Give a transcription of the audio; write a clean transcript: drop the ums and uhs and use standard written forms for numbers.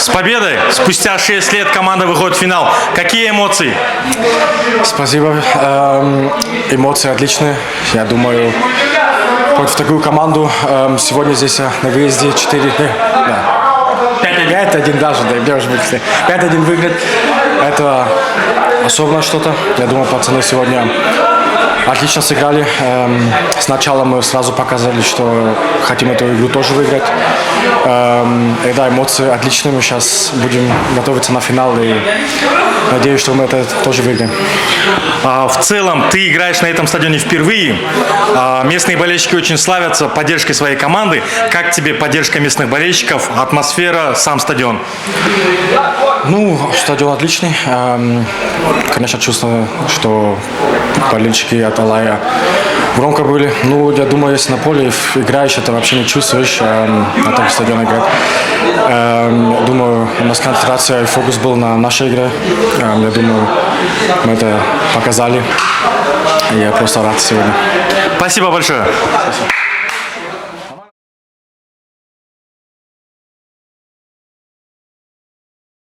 С победой! Спустя 6 лет команда выходит в финал. Какие эмоции? Спасибо. Эмоции отличные. Я думаю, против такую команду сегодня здесь на выезде 5-1 даже, да, 5-1 выиграть. Это особенно что-то. Я думаю, пацаны сегодня отлично сыграли. Сначала мы сразу показали, что хотим эту игру тоже выиграть. И да, эмоции отличные. Мы сейчас будем готовиться на финал и надеюсь, что мы это тоже выиграем. В целом, ты играешь на этом стадионе впервые. Местные болельщики очень славятся поддержкой своей команды. Как тебе поддержка местных болельщиков, атмосфера, сам стадион? Ну, стадион отличный. Конечно, чувствую, что болельщики от Алая громко были. Ну, я думаю, если на поле играешь, это вообще не чувствуешь на таком стадионе играть. Думаю, у нас концентрация и фокус был на нашей игре. Я думаю, мы это показали. Я просто рад сегодня. Спасибо большое. Спасибо.